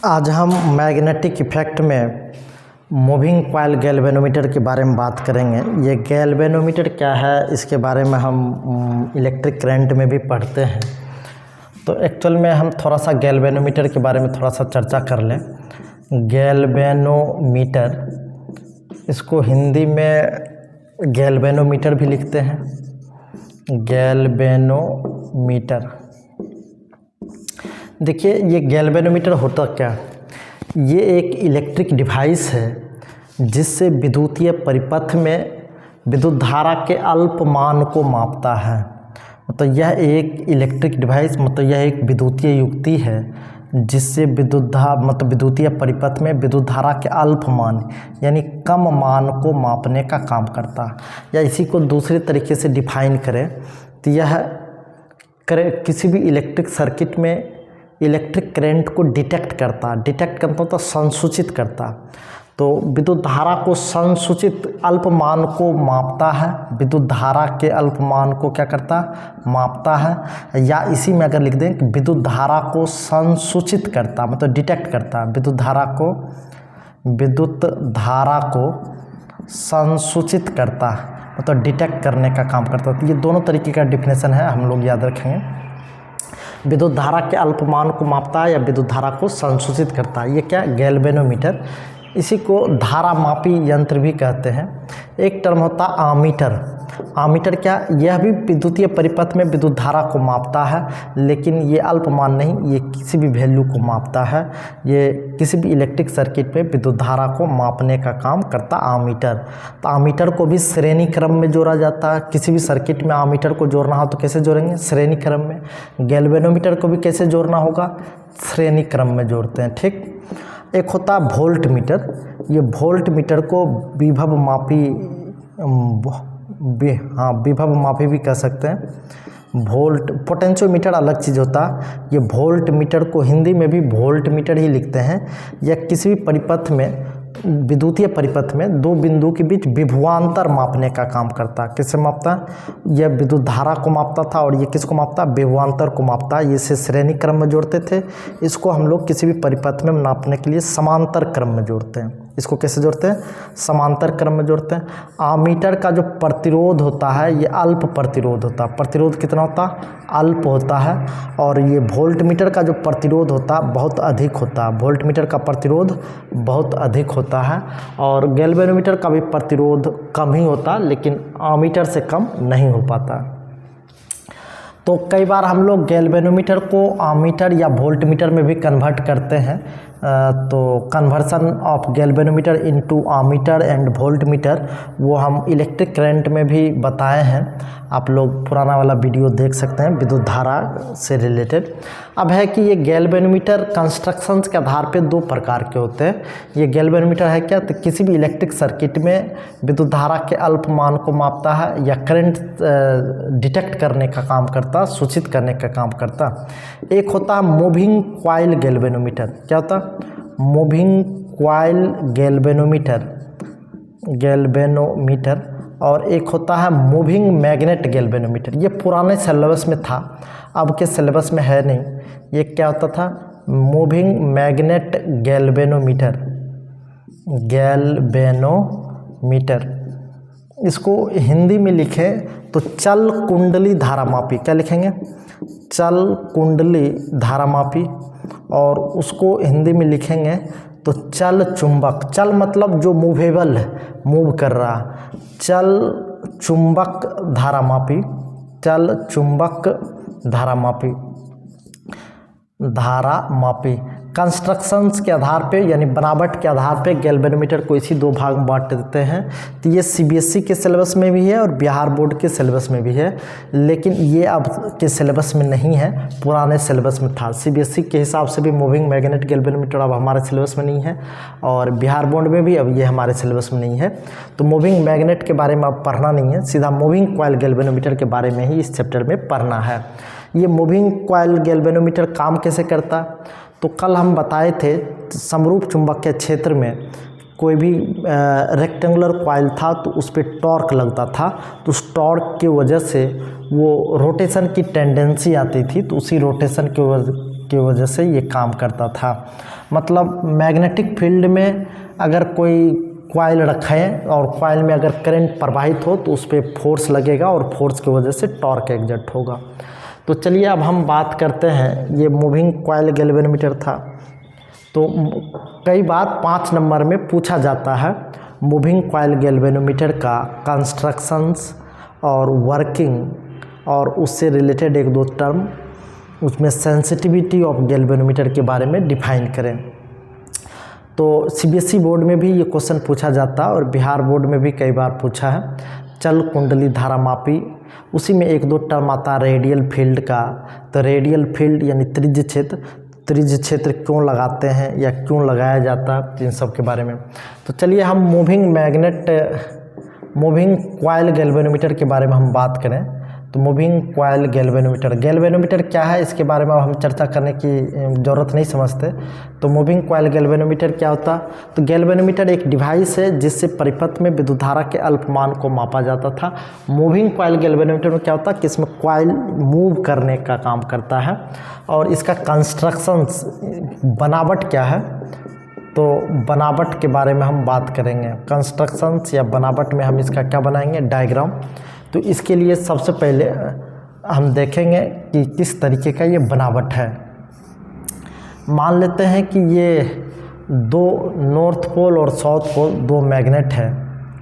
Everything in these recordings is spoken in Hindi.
आज हम मैग्नेटिक इफ़ेक्ट में मूविंग कॉइल गैल्वेनोमीटर के बारे में बात करेंगे। ये गैल्वेनोमीटर क्या है, इसके बारे में हम इलेक्ट्रिक करंट में भी पढ़ते हैं। तो एक्चुअल में हम थोड़ा सा गैल्वेनोमीटर के बारे में थोड़ा सा चर्चा कर लें। गैल्वेनोमीटर, इसको हिंदी में गैल्वेनोमीटर भी लिखते हैं। गैल्वेनोमीटर, देखिए ये गैल्वेनोमीटर होता क्या, ये एक इलेक्ट्रिक डिवाइस है जिससे विद्युतीय परिपथ में विद्युत धारा के अल्पमान को मापता है। मतलब यह एक इलेक्ट्रिक डिवाइस, मतलब यह एक विद्युतीय युक्ति है जिससे विद्युतीय परिपथ में विद्युत धारा के अल्पमान यानी कम मान को मापने का काम करता है। या इसी को दूसरे तरीके से डिफाइन करें तो यह किसी भी इलेक्ट्रिक सर्किट में इलेक्ट्रिक करंट को डिटेक्ट करता तो संसूचित करता। तो विद्युत धारा को संसूचित अल्पमान को मापता है, विद्युत धारा के अल्पमान को क्या करता, मापता है। या इसी में अगर लिख दें कि विद्युत धारा को संसूचित करता, मतलब डिटेक्ट करता, विद्युत धारा को संसूचित करता, मतलब डिटेक्ट करने का काम करता। तो ये दोनों तरीके का डिफिनेशन है, हम लोग याद रखेंगे। विद्युत धारा के अल्पमान को मापता है या विद्युत धारा को संसूचित करता है, ये क्या गैल्वेनोमीटर। इसी को धारा मापी यंत्र भी कहते हैं। एक टर्म होता है आमीटर। आमीटर क्या, यह भी विद्युतीय परिपथ में विद्युत धारा को मापता है, लेकिन ये अल्पमान नहीं, ये किसी भी वैल्यू को मापता है। ये किसी भी इलेक्ट्रिक सर्किट में विद्युत धारा को मापने का काम करता आमीटर। तो आमीटर को भी श्रेणी क्रम में जोड़ा जाता है। किसी भी सर्किट में आमीटर को जोड़ना हो तो कैसे जोड़ेंगे, श्रेणी क्रम में। गैल्वेनोमीटर को भी कैसे जोड़ना होगा, श्रेणी क्रम में जोड़ते हैं, ठीक। एक होता है वोल्ट मीटर। ये वोल्ट मीटर को विभव मापी भी कह सकते हैं। वोल्ट पोटेंशियोमीटर अलग चीज़ होता है। ये वोल्ट मीटर को हिंदी में भी वोल्ट मीटर ही लिखते हैं। यह किसी भी परिपथ में, विद्युतीय परिपथ में दो बिंदु के बीच विभवांतर मापने का काम करता। किससे मापता, यह विद्युत धारा को मापता था और ये किसको मापता, विभवांतर को मापता। इसे श्रेणी क्रम में जोड़ते थे। इसको हम लोग किसी भी परिपथ में नापने के लिए समांतर क्रम में जोड़ते हैं। इसको कैसे जोड़ते हैं, समांतर क्रम में जोड़ते हैं। आमीटर का जो प्रतिरोध होता है ये अल्प प्रतिरोध होता है। प्रतिरोध कितना होता, अल्प होता है। और ये वोल्ट मीटर का जो प्रतिरोध होता है बहुत अधिक होता है। वोल्ट मीटर का प्रतिरोध बहुत अधिक होता है और गैल्वेनोमीटर का भी प्रतिरोध कम ही होता है, लेकिन आमीटर से कम नहीं हो पाता। तो कई बार हम लोग गैल्वेनोमीटर को आमीटर या वोल्ट मीटर में भी कन्वर्ट करते हैं। तो conversion of galvanometer into ammeter and volt meter वो हम इलेक्ट्रिक करंट में भी बताए हैं। आप लोग पुराना वाला वीडियो देख सकते हैं विद्युत धारा से रिलेटेड। अब है कि ये गैल्वेनोमीटर कंस्ट्रक्शंस के आधार पे दो प्रकार के होते हैं। ये गैल्वेनोमीटर है क्या, तो किसी भी इलेक्ट्रिक सर्किट में विद्युत धारा के अल्पमान को मापता है या करंट डिटेक्ट करने का काम करता, सूचित करने का काम करता। एक होता है मूविंग कॉइल गैल्वेनोमीटर। क्या होता है, मूविंग कॉइल गैल्वेनोमीटर। और एक होता है मूविंग मैग्नेट गैल्वेनोमीटर। ये पुराने सिलेबस में था, अब के सिलेबस में है नहीं। ये क्या होता था, मूविंग मैग्नेट गैल्वेनोमीटर। इसको हिंदी में लिखें तो चल कुंडली धारामापी। क्या लिखेंगे, चल कुंडली धारामापी। और उसको हिंदी में लिखेंगे तो चल चुंबक। चल मतलब जो मूवेबल है, मूव कर रहा, चल चुंबक धारामापी। चल चुंबक धारामापी कंस्ट्रक्शंस के आधार पे यानी बनावट के आधार पे गैल्वेनोमीटर को इसी दो भाग में बांट देते हैं। तो ये सीबीएसई के सिलेबस में भी है और बिहार बोर्ड के सिलेबस में भी है, लेकिन ये अब के सिलेबस में नहीं है, पुराने सिलेबस में था। सीबीएसई के हिसाब से भी मूविंग मैग्नेट गैल्वेनोमीटर अब हमारे सिलेबस में नहीं है और बिहार बोर्ड में भी अब ये हमारे सिलेबस में नहीं है। तो मूविंग मैग्नेट के बारे में अब पढ़ना नहीं है, सीधा मूविंग कॉइल गैल्वेनोमीटर के बारे में ही इस चैप्टर में पढ़ना है। ये मूविंग कॉइल गैल्वेनोमीटर काम कैसे करता, तो कल हम बताए थे समरूप चुंबकीय क्षेत्र में कोई भी रेक्टेंगुलर कॉइल था तो उस पर टॉर्क लगता था, तो उस टॉर्क की वजह से वो रोटेशन की टेंडेंसी आती थी। तो उसी रोटेशन के की वजह से ये काम करता था। मतलब मैग्नेटिक फील्ड में अगर कोई कॉइल रखें और कॉइल में अगर करंट प्रवाहित हो तो उस पर फोर्स लगेगा और फोर्स की वजह से टॉर्क एग्जर्ट होगा। तो चलिए अब हम बात करते हैं, ये मूविंग कॉइल गैल्वेनोमीटर था। तो कई बार 5 नंबर में पूछा जाता है मूविंग कॉइल गैल्वेनोमीटर का कंस्ट्रक्शंस और वर्किंग और उससे रिलेटेड 1-2 टर्म, उसमें सेंसिटिविटी ऑफ गैल्वेनोमीटर के बारे में डिफाइन करें। तो सीबीएसई बोर्ड में भी ये क्वेश्चन पूछा जाता है और बिहार बोर्ड में भी कई बार पूछा है। चल कुंडली धारामापी, उसी में 1-2 टर्म आता है रेडियल फील्ड का। तो रेडियल फील्ड यानी त्रिज्य क्षेत्र, त्रिज्य क्षेत्र क्यों लगाते हैं या क्यों लगाया जाता है, इन सब के बारे में। तो चलिए हम मूविंग कॉइल गैल्वेनोमीटर के बारे में हम बात करें। तो मूविंग कॉइल गैल्वेनोमीटर क्या है, इसके बारे में हम चर्चा करने की ज़रूरत नहीं समझते। तो मूविंग कॉइल गैल्वेनोमीटर क्या होता? तो गैल्वेनोमीटर एक डिवाइस है जिससे परिपथ में विद्युत धारा के अल्पमान को मापा जाता था। मूविंग कॉइल गैल्वेनोमीटर में क्या होता है कि इसमें कॉइल मूव करने का काम करता है। और इसका कंस्ट्रक्शंस, बनावट क्या है, तो बनावट के बारे में हम बात करेंगे। कंस्ट्रक्शंस या बनावट में हम इसका क्या बनाएंगे, डायग्राम। तो इसके लिए सबसे पहले हम देखेंगे कि किस तरीके का ये बनावट है। मान लेते हैं कि ये 2 नॉर्थ पोल और साउथ पोल 2 मैग्नेट है।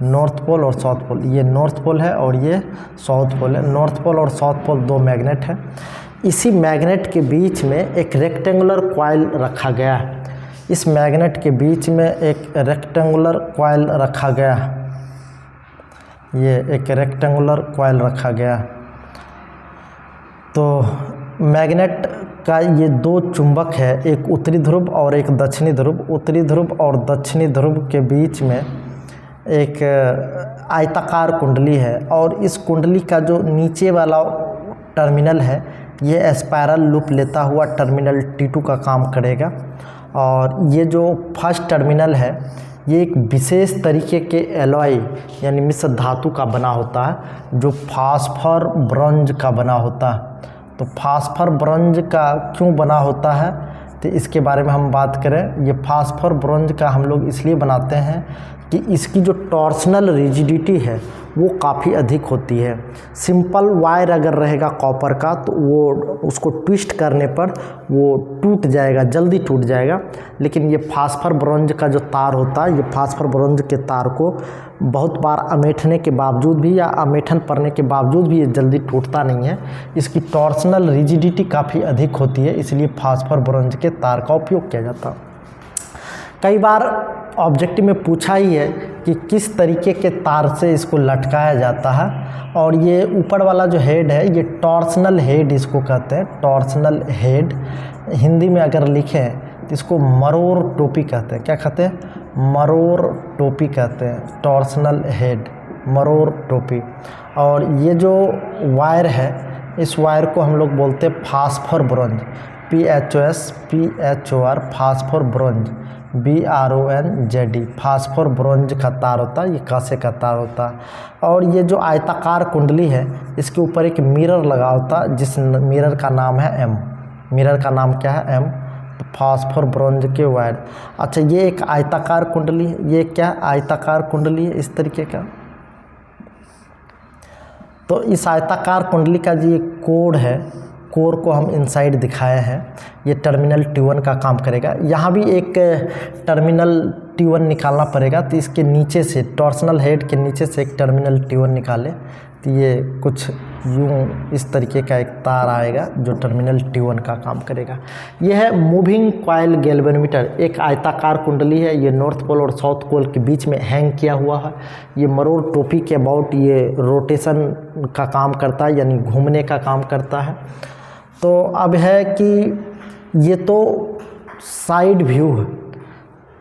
नॉर्थ पोल और साउथ पोल, ये नॉर्थ पोल है और ये साउथ पोल है। नॉर्थ पोल और साउथ पोल 2 मैग्नेट है। इसी मैग्नेट के बीच में एक रेक्टेंगुलर कॉइल रखा गया है। इस मैग्नेट के बीच में एक रेक्टेंगुलर कॉइल रखा गया है। ये एक रेक्टेंगुलर कॉइल रखा गया। तो मैग्नेट का ये 2 चुंबक है, एक उत्तरी ध्रुव और एक दक्षिणी ध्रुव। उत्तरी ध्रुव और दक्षिणी ध्रुव के बीच में एक आयताकार कुंडली है और इस कुंडली का जो नीचे वाला टर्मिनल है ये स्पाइरल लूप लेता हुआ टर्मिनल T2 का काम करेगा। और ये जो फर्स्ट टर्मिनल है ये एक विशेष तरीके के एलॉय यानी मिश्र धातु का बना होता है जो फास्फर ब्रॉन्ज का बना होता है। तो फास्फर ब्रॉन्ज का क्यों बना होता है, तो इसके बारे में हम बात करें। ये फास्फर ब्रॉन्ज का हम लोग इसलिए बनाते हैं कि इसकी जो टॉर्सनल रिजिडिटी है वो काफ़ी अधिक होती है। सिंपल वायर अगर रहेगा कॉपर का तो वो उसको ट्विस्ट करने पर वो टूट जाएगा, जल्दी टूट जाएगा। लेकिन ये फास्फर ब्रॉन्ज का जो तार होता है, ये फास्फर ब्रॉन्ज के तार को बहुत बार अमेठने के बावजूद भी या अमेठन पड़ने के बावजूद भी ये जल्दी टूटता नहीं है। इसकी टॉर्सनल रिजिडिटी काफ़ी अधिक होती है, इसलिए फास्फर ब्रॉन्ज के तार का उपयोग किया जाता है। कई बार ऑब्जेक्टिव में पूछा ही है कि किस तरीके के तार से इसको लटकाया जाता है। और ये ऊपर वाला जो हेड है ये टॉर्सनल हेड इसको कहते हैं। टॉर्सनल हेड हिंदी में अगर लिखें तो इसको मरोड़ टोपी कहते हैं। क्या कहते हैं? मरोड़ टोपी कहते हैं। टॉर्सनल हेड, मरोड़ टोपी। और ये जो वायर है इस वायर को हम लोग बोलते हैं phosphor bronze, PHOR, phosphor bronze, BRONZ, phosphor bronze का तार होता है। ये कांसे का तार होता है। और ये जो आयताकार कुंडली है इसके ऊपर एक मिरर लगा होता है जिस मिरर का नाम है M। मिरर का नाम क्या है? M। तो फास्फर ब्रॉन्ज के वायर। अच्छा, ये एक आयताकार कुंडली है। ये क्या आयताकार कुंडली है इस तरीके का। तो इस आयताकार कुंडली का जो ये कोर है, कोर को हम इनसाइड दिखाए हैं। ये टर्मिनल T1 का काम करेगा। यहाँ भी एक टर्मिनल T1 निकालना पड़ेगा। तो इसके नीचे से, टॉर्सनल हेड के नीचे से एक टर्मिनल T1 निकाले तो ये कुछ यूँ इस तरीके का एक तार आएगा जो टर्मिनल T1 का काम करेगा। यह है मूविंग कॉइल गैल्वेनोमीटर। एक आयताकार कुंडली है, ये नॉर्थ पोल और साउथ पोल के बीच में हैंग किया हुआ है। ये मरोड़ टोपी के अबाउट ये रोटेशन का काम करता है यानी घूमने का काम करता है। तो अब है कि ये तो साइड व्यू है।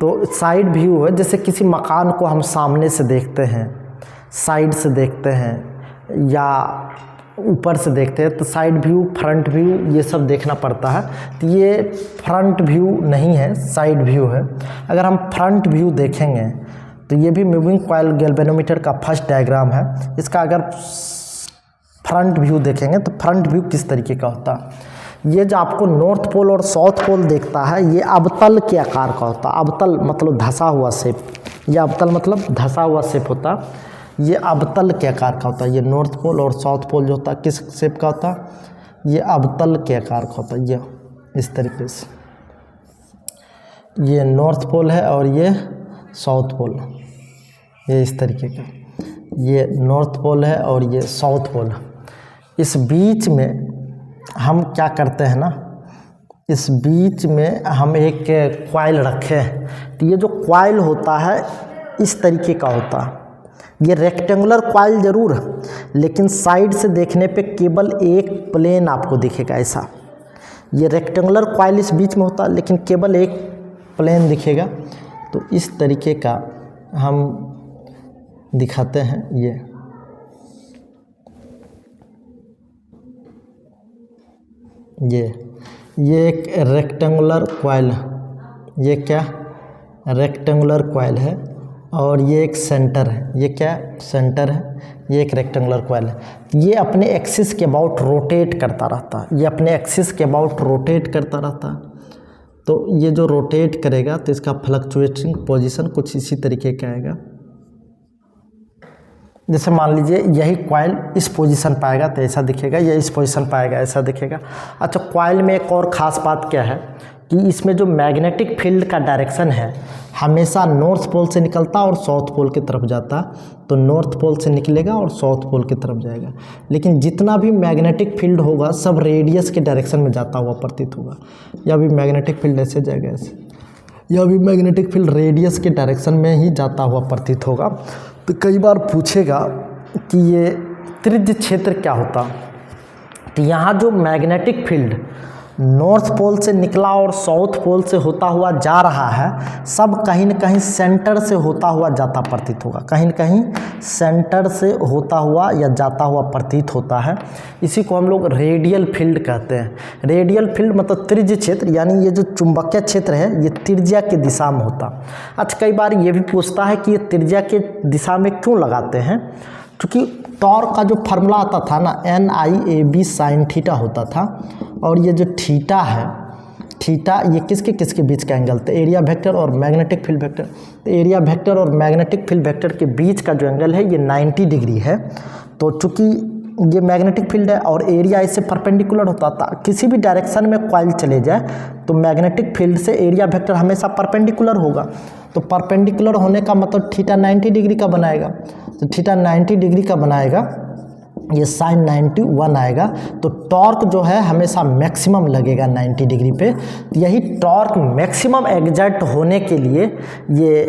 तो साइड व्यू है, जैसे किसी मकान को हम सामने से देखते हैं, साइड से देखते हैं या ऊपर से देखते हैं। तो साइड व्यू, फ्रंट व्यू ये सब देखना पड़ता है। तो ये फ्रंट व्यू नहीं है, साइड व्यू है। अगर हम फ्रंट व्यू देखेंगे तो ये भी मूविंग कॉइल गैल्वेनोमीटर का फर्स्ट डायग्राम है। इसका अगर फ्रंट व्यू देखेंगे तो फ्रंट व्यू किस तरीके का होता है। ये जो आपको नॉर्थ पोल और साउथ पोल देखता है ये अवतल के आकार का होता है। अवतल मतलब धंसा हुआ शेप, ये अवतल मतलब धंसा हुआ शेप होता, ये अवतल के आकार का होता है। ये नॉर्थ पोल और साउथ पोल जो होता है किस शेप का होता है, ये अवतल के आकार का होता है। ये इस तरीके से, ये नॉर्थ पोल है और ये साउथ पोल, ये इस तरीके का, ये नॉर्थ पोल है और ये साउथ पोल। इस बीच में हम क्या करते हैं ना, इस बीच में हम एक कॉइल रखे हैं। तो ये जो कॉइल होता है इस तरीके का होता है। ये रेक्टेंगुलर कॉइल जरूर है, लेकिन साइड से देखने पे केवल एक प्लेन आपको दिखेगा ऐसा। ये रेक्टेंगुलर कॉइल इस बीच में होता है, लेकिन केवल एक प्लेन दिखेगा। तो इस तरीके का हम दिखाते हैं। ये एक रेक्टेंगुलर कॉइल, ये क्या रेक्टेंगुलर कॉइल है और ये एक सेंटर है। ये क्या सेंटर है, ये एक रेक्टेंगुलर कॉइल है। ये अपने एक्सिस के अबाउट रोटेट करता रहता है, ये अपने एक्सिस के अबाउट रोटेट करता रहता है। तो ये जो रोटेट करेगा तो इसका फ्लक्चुएटिंग पोजीशन कुछ इसी तरीके का आएगा। जैसे मान लीजिए यही कॉइल इस पोजीशन पाएगा तो ऐसा दिखेगा, या इस पोजीशन पाएगा ऐसा दिखेगा। अच्छा, कॉइल में एक और ख़ास बात क्या है कि इसमें जो मैग्नेटिक फील्ड का डायरेक्शन है हमेशा नॉर्थ पोल से निकलता और साउथ पोल की तरफ जाता। तो नॉर्थ पोल से निकलेगा और साउथ पोल की तरफ जाएगा। लेकिन जितना भी मैग्नेटिक फील्ड होगा सब रेडियस के डायरेक्शन में जाता हुआ प्रतीत होगा। या भी मैग्नेटिक फील्ड ऐसे जाएगा ऐसे, या भी मैग्नेटिक फील्ड रेडियस के डायरेक्शन में ही जाता हुआ प्रतीत होगा। तो कई बार पूछेगा कि ये त्रिज्य क्षेत्र क्या होता। तो यहाँ जो मैग्नेटिक फील्ड नॉर्थ पोल से निकला और साउथ पोल से होता हुआ जा रहा है, सब कहीं न कहीं सेंटर से होता हुआ जाता प्रतीत होगा। कहीं न कहीं सेंटर से होता हुआ या जाता हुआ प्रतीत होता है। इसी को हम लोग रेडियल फील्ड कहते हैं। रेडियल फील्ड मतलब त्रिज्य क्षेत्र, यानी ये जो चुंबकीय क्षेत्र है ये त्रिज्या के दिशा में होता। अच्छा, कई बार ये भी पूछता है कि ये त्रिज्या के दिशा में क्यों लगाते हैं। क्योंकि टॉर्क का जो फार्मूला आता था ना, NIAB sin थीटा होता था। और ये जो थीटा है, थीटा ये किसके बीच का एंगल था, एरिया वेक्टर और मैग्नेटिक फील्ड वेक्टर। तो एरिया वेक्टर और मैग्नेटिक फील्ड वेक्टर के बीच का जो एंगल है ये 90 डिग्री है। तो चूँकि ये मैग्नेटिक फील्ड है और एरिया इससे परपेंडिकुलर होता था, किसी भी डायरेक्शन में कॉइल चले जाए तो मैग्नेटिक फील्ड से एरिया वेक्टर हमेशा परपेंडिकुलर होगा। तो परपेंडिकुलर होने का मतलब थीटा 90 डिग्री का बनाएगा। तो थीटा 90 डिग्री का बनाएगा, ये sin 91 आएगा। तो टॉर्क जो है हमेशा मैक्सिमम लगेगा 90 डिग्री पे। यही टॉर्क मैक्सिमम एग्जर्ट होने के लिए ये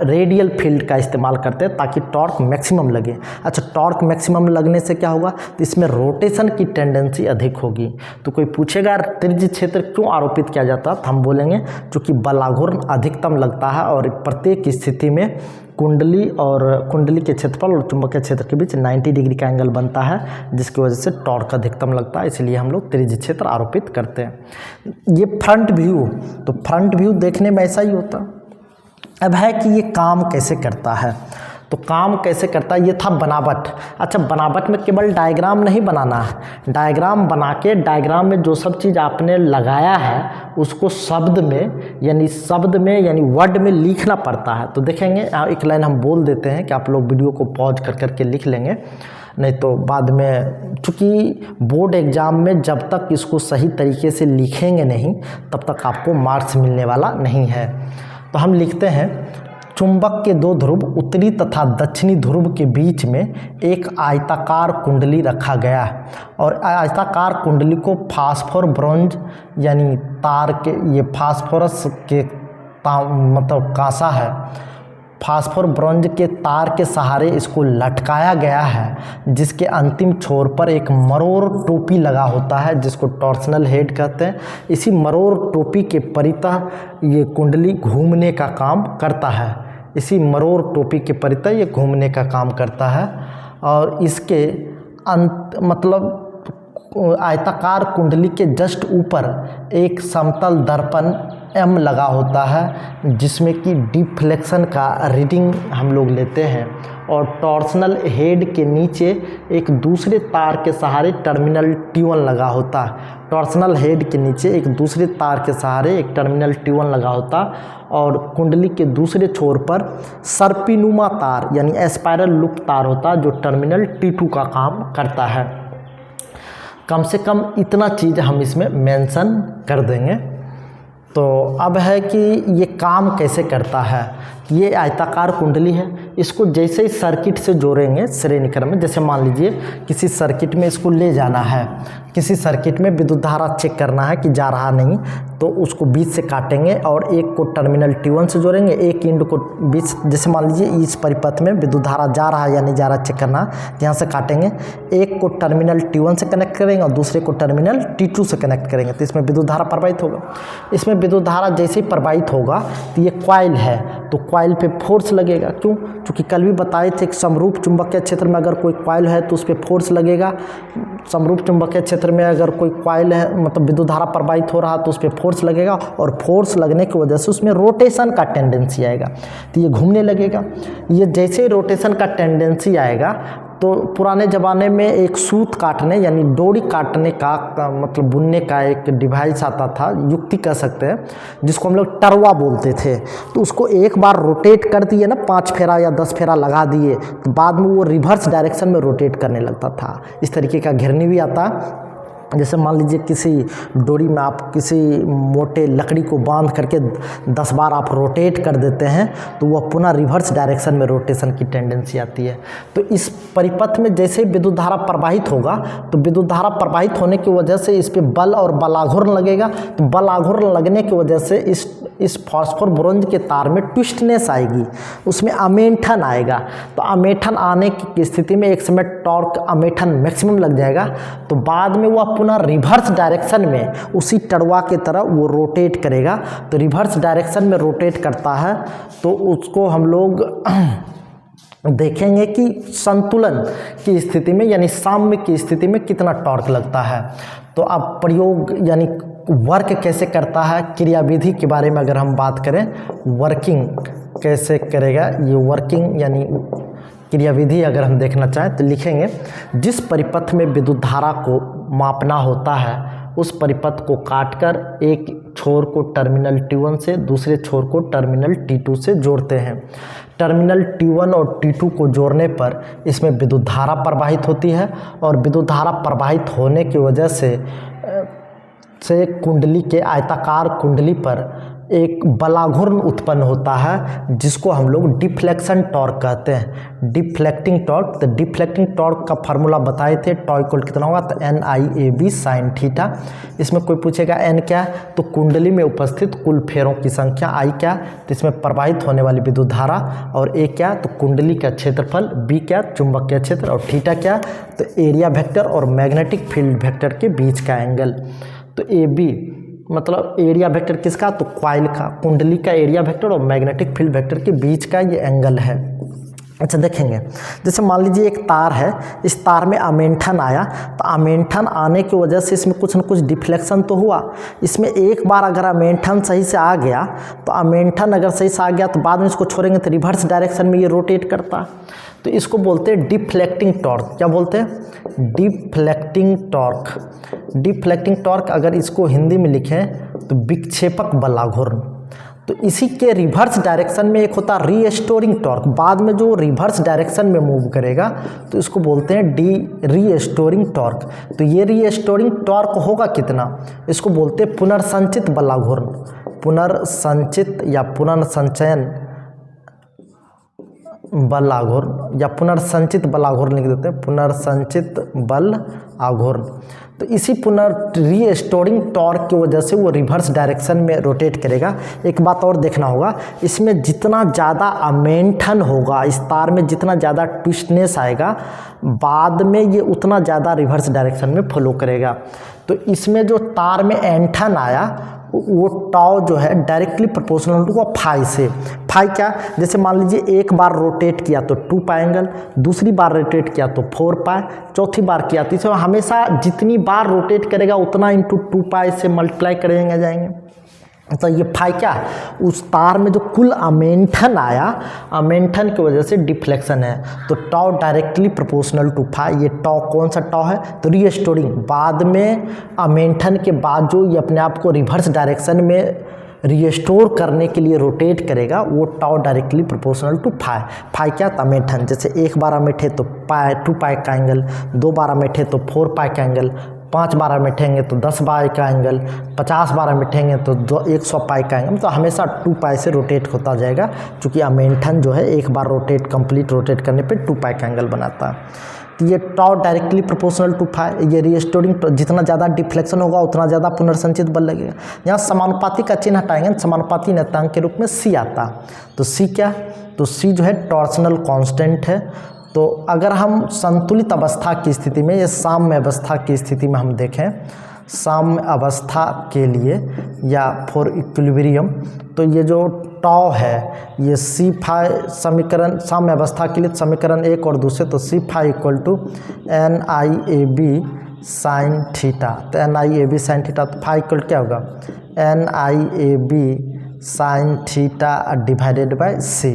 रेडियल फील्ड का इस्तेमाल करते हैं ताकि टॉर्क मैक्सिमम लगे। अच्छा, टॉर्क मैक्सिमम लगने से क्या होगा, तो इसमें रोटेशन की टेंडेंसी अधिक होगी। तो कोई पूछेगा त्रिज्य क्षेत्र क्यों आरोपित किया जाता है, तो हम बोलेंगे क्योंकि बलाघूर्ण अधिकतम लगता है और प्रत्येक स्थिति में कुंडली के क्षेत्रफल और चुंबकीय क्षेत्र के बीच 90 डिग्री का एंगल बनता है, जिसकी वजह से टॉर्क अधिकतम लगता है। इसलिए हम लोग त्रिज्य क्षेत्र आरोपित करते हैं। ये फ्रंट व्यू, तो फ्रंट व्यू देखने में ऐसा ही होता। अब है कि ये काम कैसे करता है, तो काम कैसे करता है, ये था बनावट। अच्छा, बनावट में केवल डायग्राम नहीं बनाना है, डायग्राम बना के डायग्राम में जो सब चीज़ आपने लगाया है उसको शब्द में यानी वर्ड में लिखना पड़ता है। तो देखेंगे एक लाइन हम बोल देते हैं कि आप लोग वीडियो को पॉज कर करके लिख लेंगे, नहीं तो बाद में, चूँकि बोर्ड एग्ज़ाम में जब तक इसको सही तरीके से लिखेंगे नहीं तब तक आपको मार्क्स मिलने वाला नहीं है। तो हम लिखते हैं, चुंबक के दो ध्रुव उत्तरी तथा दक्षिणी ध्रुव के बीच में एक आयताकार कुंडली रखा गया है और आयताकार कुंडली को फास्फोर ब्रोंज यानी तार के, ये फास्फोरस के मतलब कांसा है, फास्फोर ब्रोंज के तार के सहारे इसको लटकाया गया है, जिसके अंतिम छोर पर एक मरोड़ टोपी लगा होता है जिसको टॉर्सनल हेड कहते हैं। इसी मरोड़ टोपी के परितः ये कुंडली घूमने का काम करता है। इसी मरोड़ टोपी के परितः ये घूमने का काम करता है और इसके मतलब आयताकार कुंडली के जस्ट ऊपर एक समतल दर्पण M लगा होता है, जिसमें कि डिफ्लेक्शन का रीडिंग हम लोग लेते हैं और टॉर्सनल हेड के नीचे एक दूसरे तार के सहारे टर्मिनल T1 लगा होता। टॉर्सनल हेड के नीचे एक दूसरे तार के सहारे एक टर्मिनल T1 लगा होता और कुंडली के दूसरे छोर पर सर्पिनुमा तार यानी एस्पायरल लूप तार होता जो टर्मिनल T2 का काम करता है। कम से कम इतना चीज़ हम इसमें मेंशन कर देंगे। तो अब है कि ये काम कैसे करता है। ये आयताकार कुंडली है, इसको जैसे ही सर्किट से जोड़ेंगे श्रेणी क्रम में, जैसे मान लीजिए किसी सर्किट में इसको ले जाना है, किसी सर्किट में विद्युत धारा चेक करना है कि जा रहा नहीं, तो उसको बीच से काटेंगे और एक को टर्मिनल T1 से जोड़ेंगे, एक इंड को बीच, जैसे मान लीजिए इस परिपथ में विद्युत धारा जा रहा है या नहीं जा रहा चेक करना, यहाँ से काटेंगे, एक को टर्मिनल T1 से कनेक्ट करेंगे और दूसरे को टर्मिनल T2 से कनेक्ट करेंगे, तो इसमें विद्युत धारा प्रवाहित होगा। इसमें विद्युत धारा जैसे ही प्रवाहित होगा तो ये कॉइल है, तो कॉइल पे फोर्स लगेगा। क्यों? क्योंकि कल भी बताए थे कि समरूप चुंबकीय क्षेत्र में अगर कोई कॉइल है तो उस पर फोर्स लगेगा। समरूप चुंबकीय क्षेत्र में अगर कोई कॉइल है, मतलब विद्युत धारा प्रवाहित हो रहा तो उस पर फोर्स लगेगा और फोर्स लगने की वजह से उसमें रोटेशन का टेंडेंसी आएगा, तो ये घूमने लगेगा। ये जैसे रोटेशन का टेंडेंसी आएगा तो पुराने ज़माने में एक सूत काटने यानी डोरी काटने का मतलब बुनने का एक डिवाइस आता था, युक्ति कह सकते हैं, जिसको हम लोग टरवा बोलते थे। तो उसको एक बार रोटेट कर दिए ना, 5 फेरा या 10 फेरा लगा दिए, तो बाद में वो रिवर्स डायरेक्शन में रोटेट करने लगता था। इस तरीके का घिरनी भी आता। जैसे मान लीजिए किसी डोरी में आप किसी मोटे लकड़ी को बांध करके 10 बार आप रोटेट कर देते हैं तो वह पुनः रिवर्स डायरेक्शन में रोटेशन की टेंडेंसी आती है। तो इस परिपथ में जैसे ही विद्युत धारा प्रवाहित होगा तो विद्युत धारा प्रवाहित होने की वजह से इस पर बल और बलाघूर्ण लगेगा, तो बलाघूर्ण लगने की वजह से इस फास्फोर ब्रोंज के तार में ट्विस्टनेस आएगी, उसमें अमेंठन आएगा। तो अमेंठन आने की स्थिति में एक समय टॉर्क अमेंठन मैक्सिमम लग जाएगा, तो बाद में वह पुनः रिवर्स डायरेक्शन में उसी टड़वा की तरह वो रोटेट करेगा। तो रिवर्स डायरेक्शन में रोटेट करता है तो उसको हम लोग देखेंगे कि संतुलन की स्थिति में यानी साम्य की स्थिति में कितना टॉर्क लगता है। तो अब प्रयोग यानी वर्क कैसे करता है, क्रियाविधि के बारे में अगर हम बात करें, वर्किंग कैसे करेगा, ये वर्किंग यानी क्रियाविधि अगर हम देखना चाहें तो लिखेंगे, जिस परिपथ में विद्युत धारा को मापना होता है उस परिपथ को काटकर एक छोर को टर्मिनल T1 से दूसरे छोर को टर्मिनल T2 से जोड़ते हैं। टर्मिनल T1 और T2 को जोड़ने पर इसमें विद्युत धारा प्रवाहित होती है और विद्युत धारा प्रवाहित होने की वजह से कुंडली के आयताकार कुंडली पर एक बलाघूर्ण उत्पन्न होता है जिसको हम लोग डिफ्लेक्शन टॉर्क कहते हैं, डिफ्लेक्टिंग टॉर्क। तो डिफ्लेक्टिंग टॉर्क का फार्मूला बताए थे, टॉ इक्वल कितना होगा, तो NIAB sin थीटा। इसमें कोई पूछेगा n क्या है, तो कुंडली में उपस्थित कुल फेरों की संख्या, I क्या, तो इसमें प्रवाहित होने वाली विद्युत धारा, और A क्या, तो कुंडली का क्षेत्रफल, B क्या, चुंबकीय क्षेत्र, और थीटा क्या, तो एरिया वेक्टर और मैग्नेटिक फील्ड वेक्टर के बीच का एंगल। तो AB मतलब एरिया वेक्टर किसका, तो कॉइल का, कुंडली का एरिया वेक्टर और मैग्नेटिक फील्ड वेक्टर के बीच का ये एंगल है। अच्छा देखेंगे, जैसे मान लीजिए एक तार है, इस तार में अमेंठन आया, तो अमेंठन आने की वजह से इसमें कुछ न कुछ डिफ्लेक्शन तो हुआ। इसमें एक बार अगर अमेंठन सही से आ गया, तो अमेंठन अगर सही से आ गया तो बाद में इसको छोड़ेंगे तो रिवर्स डायरेक्शन में ये रोटेट करता, तो इसको बोलते हैं डिफ्लेक्टिंग टॉर्क। क्या बोलते हैं, डिफ्लेक्टिंग टॉर्क। डिफ्लेक्टिंग टॉर्क अगर इसको हिंदी में लिखें तो विक्षेपक बलाघूर्ण। तो इसी के रिवर्स डायरेक्शन में एक होता है रीस्टोरिंग टॉर्क, बाद में जो रिवर्स डायरेक्शन में मूव करेगा तो इसको बोलते हैं रीस्टोरिंग टॉर्क। तो ये रीस्टोरिंग टॉर्क होगा कितना, इसको बोलते हैं पुनर्संचित बलाघूर्ण। पुनर्संचित या पुनर्संचयन बल आघूर्ण या पुनर्संचित बल आघूर्ण लिख देते हैं, पुनर्संचित बल आघूर्ण। तो इसी रीस्टोरिंग टॉर्क की वजह से वो रिवर्स डायरेक्शन में रोटेट करेगा। एक बात और देखना होगा, इसमें जितना ज़्यादा अमेंठन होगा, इस तार में जितना ज़्यादा ट्विस्टनेस आएगा, बाद में ये उतना ज़्यादा रिवर्स डायरेक्शन में फॉलो करेगा। तो इसमें जो तार में एंठन आया वो टॉ जो है डायरेक्टली प्रोपोर्शनल टू फाई से। फाई क्या, जैसे मान लीजिए एक बार रोटेट किया तो 2 पाई एंगल, दूसरी बार रोटेट किया तो 4 पाई, चौथी बार किया तो इसे हमेशा जितनी बार रोटेट करेगा उतना इंटू 2 पाई से मल्टीप्लाई करेंगे जाएंगे। तो ये फाई क्या है, उस तार में जो कुल अमेंठन आया, अमेंठन की वजह से डिफ्लेक्शन है। तो टॉ डायरेक्टली प्रोपोर्शनल टू फाई। ये टॉ कौन सा टॉ है, तो रीस्टोरिंग, बाद में अमेंठन के बाद जो ये अपने आप को रिवर्स डायरेक्शन में रीस्टोर करने के लिए रोटेट करेगा, वो tau directly proportional to phi. Phi क्या, अमेंठन, जैसे एक बार अमेठे तो पाई 2 पाई का एंगल, 2 बार अमेठे तो 4 पाई का एंगल, 5 बार अमेठेंगे तो 10 पाई का एंगल, 50 बार अमेठेंगे तो 100 पाई का एंगल। तो हमेशा 2 पाई से रोटेट होता जाएगा, क्योंकि अमेंठन जो है एक बार कंप्लीट रोटेट करने पे 2 पाई का एंगल बनाता है। तो ये टॉ डायरेक्टली प्रोपोर्शनल टू फाई। ये रीस्टोरिंग, जितना ज़्यादा डिफ्लेक्शन होगा उतना ज़्यादा पुनर्संचित बल लगेगा। यहाँ समानुपाती का चिन्ह हटाएंगे, समानुपाती नियतांक के रूप में सी आता। तो सी क्या, तो सी जो है टॉर्सनल कांस्टेंट है। तो अगर हम संतुलित अवस्था की स्थिति में, ये साम्य अवस्था की स्थिति में हम देखें, साम्य अवस्था के लिए या फॉर इक्विलिब्रियम, तो ये जो टॉ है, ये सी फाई समीकरण, साम्य अवस्था के लिए समीकरण एक और दूसरे, तो C phi equal to N I A B sine theta. तो N I A B sine theta, तो फाई इक्वल क्या होगा, N I A B sine theta divided by C.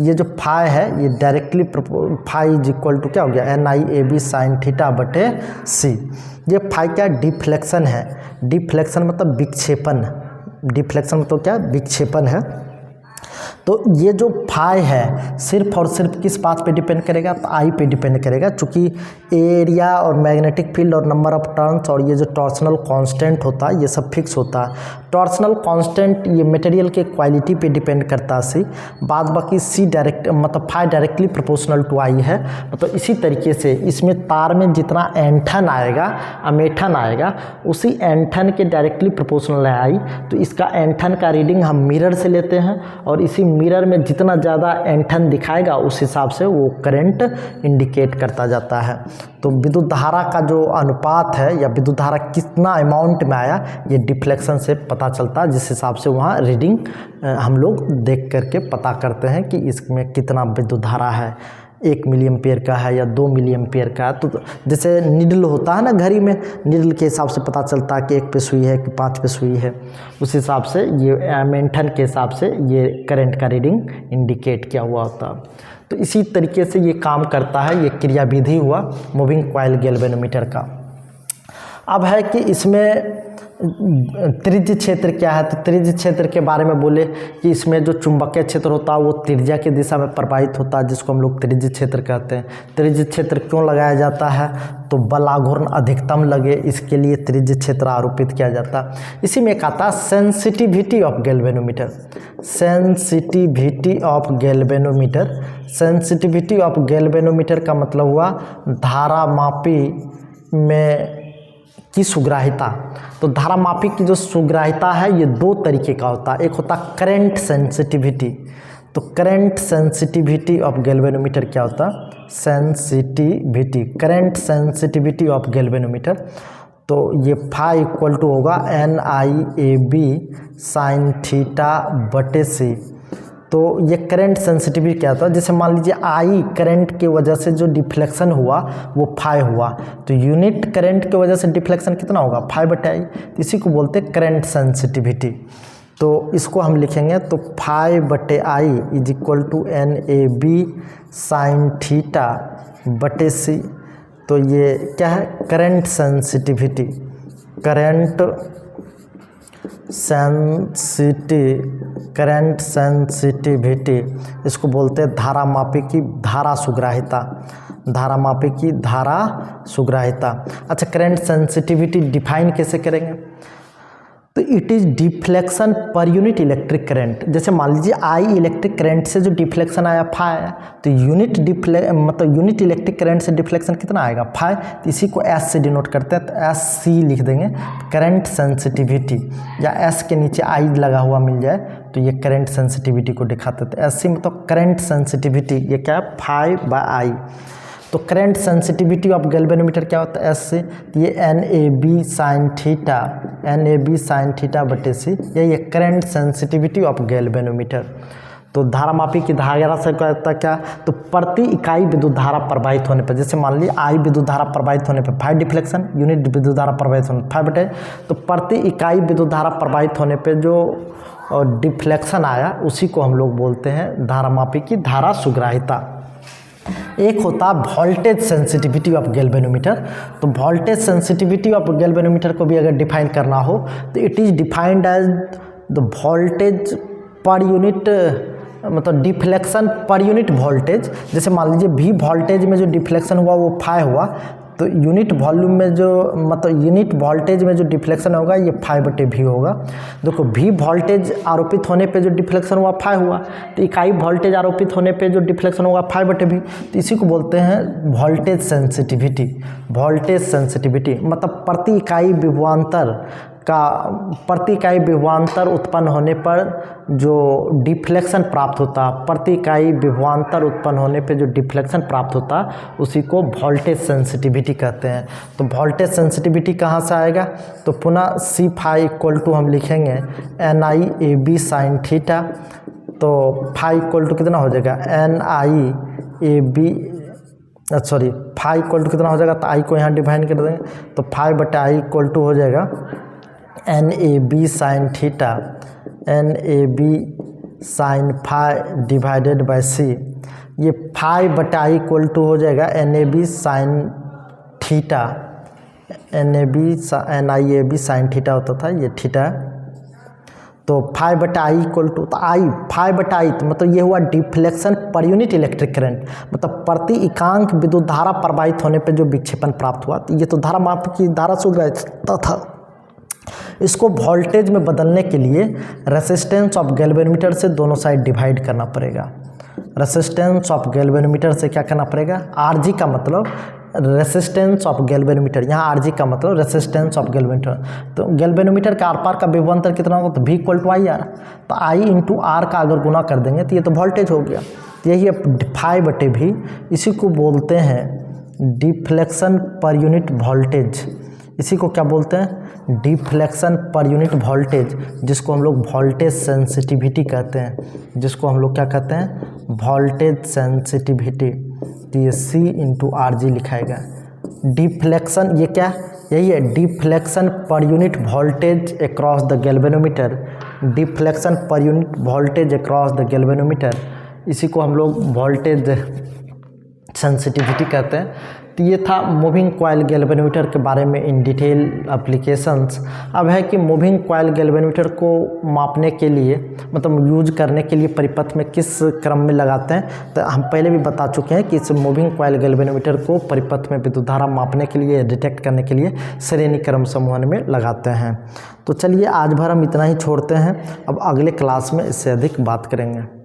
ये जो फाई है ये directly phi is equal to क्या हो गया, N I A B sine theta बटे सी। ये फाई क्या, डिफ्लेक्शन है। डिफ्लेक्शन मतलब विक्षेपन, डिफ्लेक्शन मतलब क्या, विक्षेपन है। तो ये जो फाई है सिर्फ और सिर्फ किस बात पे डिपेंड करेगा, तो आई पे डिपेंड करेगा, चूँकि एरिया और मैग्नेटिक फील्ड और नंबर ऑफ टर्न्स और ये जो टॉर्सनल कांस्टेंट होता है ये सब फिक्स होता है। टॉर्सनल कांस्टेंट ये मटेरियल के क्वालिटी पे डिपेंड करता है सी, बाद बाकी सी डायरेक्ट मतलब फाई डायरेक्टली प्रोपोर्शनल टू आई है। मतलब इसी तरीके से इसमें तार में जितना एंठन आएगा, अमेठन आएगा, उसी एंठन के डायरेक्टली प्रोपोर्शनल है आई। तो इसका एंठन का रीडिंग हम मिरर से लेते हैं, और इसी मिरर में जितना ज़्यादा एंठन दिखाएगा उस हिसाब से वो करंट इंडिकेट करता जाता है। तो विद्युत धारा का जो अनुपात है या विद्युत धारा कितना अमाउंट में आया, ये डिफ्लेक्शन से पता चलता है, जिस हिसाब से वहाँ रीडिंग हम लोग देख करके पता करते हैं कि इसमें कितना विद्युत धारा है, 1 मिली एम्पियर का है या 2 मिली एम्पियर का। तो जैसे निडल होता है ना घड़ी में, निडल के हिसाब से पता चलता है कि 1 पे सुई है कि 5 पे सुई है, उस हिसाब से ये मेंटन के हिसाब से ये करंट का रीडिंग इंडिकेट किया हुआ होता है। तो इसी तरीके से ये काम करता है, ये क्रियाविधि हुआ मूविंग कॉइल गैल्वेनोमीटर का। अब है कि इसमें त्रिज्य क्षेत्र क्या है, तो त्रिज्य क्षेत्र के बारे में बोले कि इसमें जो चुंबकीय क्षेत्र होता है वो त्रिज्या की दिशा में प्रवाहित होता है, जिसको हम लोग त्रिज्य क्षेत्र कहते हैं। त्रिज्य क्षेत्र क्यों लगाया जाता है, तो बल आघूर्ण अधिकतम लगे, इसके लिए त्रिज्य क्षेत्र आरोपित किया जाता है। इसी में एक आता है sensitivity of galvanometer. Sensitivity of galvanometer, sensitivity of galvanometer का मतलब हुआ धारामापी में की सुग्राहिता। तो धारामापी की जो सुग्राहिता है ये 2 तरीके का होता है, एक होता है करंट सेंसिटिविटी। तो करंट सेंसिटिविटी ऑफ गैल्वेनोमीटर क्या होता है, sensitivity, current sensitivity of galvanometer. तो ये फाई इक्वल टू होगा N I A B sine theta बटे सी। तो ये करंट सेंसिटिविटी क्या था, जैसे मान लीजिए आई करंट की वजह से जो डिफ्लेक्शन हुआ वो फाई हुआ, तो यूनिट करंट की वजह से डिफ्लेक्शन कितना होगा, फाई बटे आई। तो इसी को बोलते हैं करंट सेंसिटिविटी। तो इसको हम लिखेंगे तो फाई बटे I is equal to N A B sine theta बटे सी। तो ये क्या है, current sensitivity, current current sensitivity, इसको बोलते हैं धारामापी की धारा सुग्राहिता, धारामापी की धारा सुग्राहिता। अच्छा, करंट सेंसिटिविटी डिफाइन कैसे करेंगे, तो it is deflection per unit electric current. जैसे मान लीजिए आई इलेक्ट्रिक करंट से जो डिफ्लेक्शन आया फाई आया, तो यूनिट मतलब यूनिट इलेक्ट्रिक करंट से डिफ्लेक्शन कितना आएगा, फाई। तो इसी को एस से डिनोट करते हैं, तो एस सी लिख देंगे, करंट सेंसिटिविटी, या एस के नीचे आई लगा हुआ मिल जाए तो ये करंट सेंसिटिविटी को दिखाते हैं। तो एस सी मतलब करंट सेंसिटिविटी, ये क्या है, फाई बाय आई। तो करंट सेंसिटिविटी ऑफ गैल्वेनोमीटर क्या होता है, एस से, ये N A B sine theta, N A B sine theta बटे सी, ये करंट सेंसिटिविटी ऑफ गैल्वेनोमीटर। तो धारामापी की धारा से कहता क्या, तो प्रति इकाई विद्युत धारा प्रवाहित होने पर, जैसे मान लीजिए आई विद्युत धारा प्रवाहित होने पर 5 डिफ्लेक्शन यूनिट विद्युत धारा प्रवाहित होने 5 बटे, तो प्रति इकाई विद्युत धारा प्रवाहित होने पर जो डिफ्लेक्शन आया उसी को हम लोग बोलते हैं धारामापी की धारा सुग्राहिता। एक होता वोल्टेज सेंसिटिविटी ऑफ गैल्वेनोमीटर। तो वोल्टेज सेंसिटिविटी ऑफ गैल्वेनोमीटर को भी अगर डिफाइन करना हो तो it is defined as the voltage per unit, मतलब डिफ्लेक्शन पर यूनिट वोल्टेज। जैसे मान लीजिए V वोल्टेज में जो डिफ्लेक्शन हुआ वो फाई हुआ, तो यूनिट वॉल्यूम में जो, मतलब यूनिट वोल्टेज में जो डिफ्लेक्शन होगा ये 5 बटे V होगा। देखो V वोल्टेज आरोपित होने पे जो डिफ्लेक्शन हुआ 5 हुआ, तो इकाई वोल्टेज आरोपित होने पे जो डिफ्लेक्शन होगा 5 बटे V, तो इसी को बोलते हैं वोल्टेज सेंसिटिविटी। वोल्टेज सेंसिटिविटी मतलब प्रति इकाई विभवांतर का, प्रति इकाई विभवांतर उत्पन्न होने पर जो डिफ्लेक्शन प्राप्त होता, प्रति इकाई विभवांतर उत्पन्न होने पे जो डिफ्लेक्शन प्राप्त होता उसी को वोल्टेज सेंसिटिविटी कहते हैं। तो वोल्टेज सेंसिटिविटी कहाँ से आएगा, तो पुनः सी फाई इक्वल टू हम लिखेंगे NI/AB साइन थीटा। तो फाई इक्वल टू कितना हो जाएगा NI/AB, sorry phi equal to कितना हो जाएगा, तो आई को यहाँ डिवाइड कर देंगे, तो 5 बटे आई इक्वल टू हो जाएगा NAB sine theta, NAB sine phi divided by C। ये 5 बटा आई इक्वल टू हो जाएगा NAB sine theta, NIAB sine theta होता था, ये थीटा। तो 5 बटा आई इक्वल टू, तो आई 5 बटा आई, तो मतलब ये हुआ deflection per unit electric current, मतलब प्रति इकांक विद्युत धारा प्रवाहित होने पर जो विक्षेपण प्राप्त हुआ। तो ये तो धारामापी की धारा सुग्राहिता था। इसको वोल्टेज में बदलने के लिए रेसिस्टेंस ऑफ गैल्वेनोमीटर से दोनों साइड डिवाइड करना पड़ेगा। रेसिस्टेंस ऑफ गैल्वेनोमीटर से क्या करना पड़ेगा, RG का मतलब रेसिस्टेंस ऑफ गैल्वेनोमीटर, यहाँ RG का मतलब रेसिस्टेंस ऑफ गैल्वेनोमीटर। तो गैल्वेनोमीटर के आर पार का विभवांतर कितना होगा, तो V इक्वल टू IR, तो I इंटू R का अगर गुना कर देंगे तो ये तो वोल्टेज हो गया। तो यही 5 बटे V, इसी को बोलते हैं डिफ्लेक्शन पर यूनिट वोल्टेज। इसी को क्या बोलते हैं, डिफ्लेक्शन पर यूनिट वोल्टेज, जिसको हम लोग वोल्टेज सेंसिटिविटी कहते हैं, जिसको हम लोग क्या कहते हैं, वोल्टेज सेंसिटिविटी। तो ये C इंटू RG लिखाएगा। डिफ्लेक्शन ये क्या, यही है deflection per unit voltage across the galvanometer, deflection per unit voltage across the galvanometer, इसी को हम लोग वोल्टेज सेंसिटिविटी कहते हैं। तो ये था मूविंग कॉइल गैल्वेनोमीटर के बारे में इन डिटेल एप्लीकेशंस। अब है कि मूविंग कॉइल गैल्वेनोमीटर को मापने के लिए, मतलब यूज करने के लिए परिपथ में किस क्रम में लगाते हैं। तो हम पहले भी बता चुके हैं कि इस मूविंग कॉइल गैल्वेनोमीटर को परिपथ में विद्युत धारा मापने के लिए, डिटेक्ट करने के लिए श्रेणी क्रम समूहन में लगाते हैं। तो चलिए आज भर हम इतना ही छोड़ते हैं, अब अगले क्लास में इससे अधिक बात करेंगे।